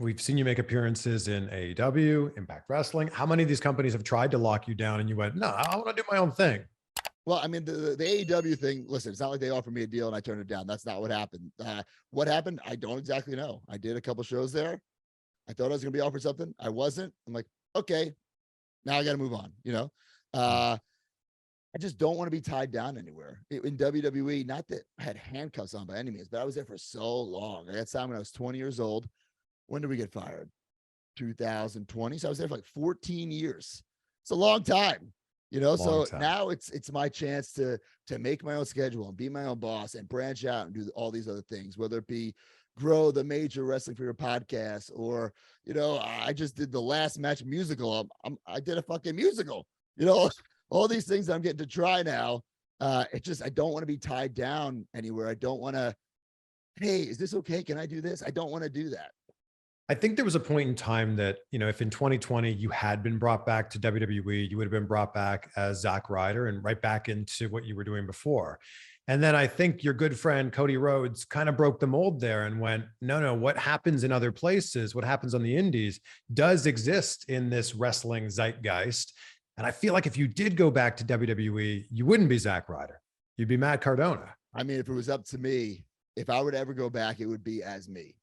We've seen you make appearances in AEW, Impact Wrestling. How many of these companies have tried to lock you down and you went, no, I want to do my own thing? Well, I mean, the AEW thing, listen, it's not like they offered me a deal and I turned it down. That's not what happened. What happened? I don't exactly know. I did a couple shows there. I thought I was going to be offered something. I wasn't. I'm like, okay, now I got to move on. I just don't want to be tied down anywhere. In WWE, not that I had handcuffs on by any means, but I was there for so long. I got signed when I was 20 years old. When did we get fired? 2020. So I was there for like 14 years. It's a long time. So now it's my chance to make my own schedule and be my own boss and branch out and do all these other things, whether it be grow the Major Wrestling for Your podcast, or I just did the Last Match musical. I did a fucking musical. All these things that I'm getting to try now. I don't want to be tied down anywhere. I don't want to. Hey, is this okay? Can I do this? I don't want to do that. I think there was a point in time that, if in 2020 you had been brought back to WWE, you would have been brought back as Zack Ryder and right back into what you were doing before. And then I think your good friend Cody Rhodes kind of broke the mold there and went, no, what happens in other places, what happens on the indies does exist in this wrestling zeitgeist. And I feel like if you did go back to WWE, you wouldn't be Zack Ryder. You'd be Matt Cardona. I mean, if it was up to me, if I would ever go back, it would be as me.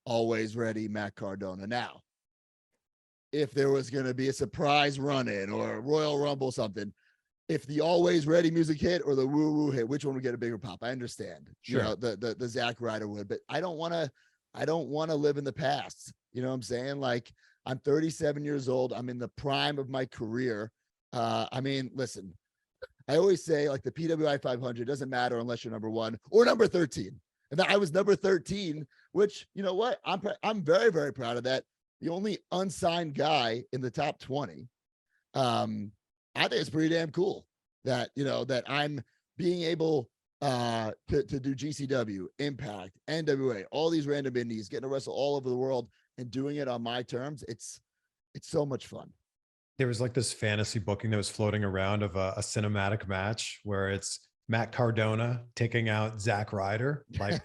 Always ready, Matt Cardona. Now, if there was going to be a surprise run-in or a Royal Rumble, something, if the always ready music hit or the woo-woo hit, which one would get a bigger pop? I understand. Sure. The Zack Ryder would, but I don't want to live in the past. You know what I'm saying? Like, I'm 37 years old. I'm in the prime of my career. I mean, listen, I always say, like, the PWI 500 doesn't matter unless you're number 1 or number 13. And I was number 13, which, you know what? I'm very, very proud of that. The only unsigned guy in the top 20. I think it's pretty damn cool that, that I'm being able to do GCW, Impact, NWA, all these random indies, getting to wrestle all over the world and doing it on my terms. It's so much fun. There was like this fantasy booking that was floating around of a cinematic match where it's Matt Cardona taking out Zack Ryder. Like,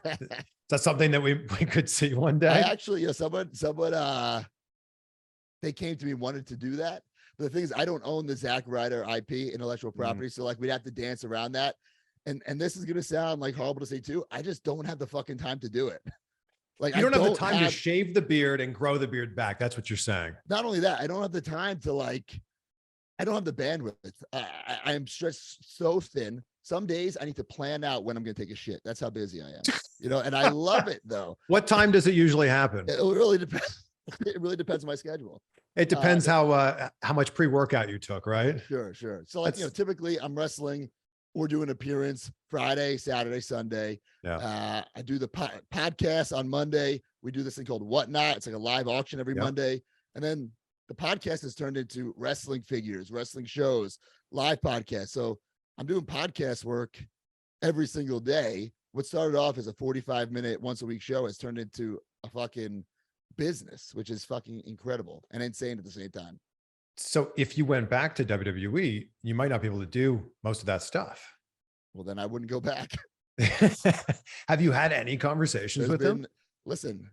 that's something that we could see one day. I actually, someone, they came to me, wanted to do that. But the thing is, I don't own the Zack Ryder IP, intellectual property. So like, we'd have to dance around that. And this is going to sound like horrible to say too. I just don't have the fucking time to do it. Like, you don't have the time to shave the beard and grow the beard back. That's what you're saying. Not only that, I don't have the time to I don't have the bandwidth. I am stretched so thin. Some days I need to plan out when I'm going to take a shit. That's how busy I am, and I love it though. What time does it usually happen? It really depends. It really depends on my schedule. It depends how much pre-workout you took, right? Sure. So like, typically I'm wrestling or doing an appearance Friday, Saturday, Sunday. Yeah. I do the podcast on Monday. We do this thing called Whatnot. It's like a live auction every Monday. And then the podcast has turned into wrestling figures, wrestling shows, live podcasts. So I'm doing podcast work every single day. What started off as a 45-minute once a week show has turned into a fucking business, which is fucking incredible and insane at the same time. So if you went back to WWE, you might not be able to do most of that stuff. Well, then I wouldn't go back. Have you had any conversations with him? Listen,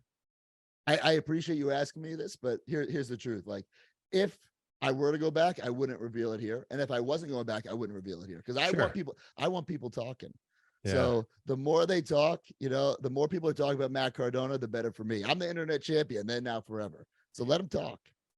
I appreciate you asking me this, but here's the truth. Like, if I were to go back, I wouldn't reveal it here. And if I wasn't going back, I wouldn't reveal it here. Because I want people talking. Yeah. So the more they talk, the more people are talking about Matt Cardona, the better for me. I'm the internet champion then, now, forever. So let them talk.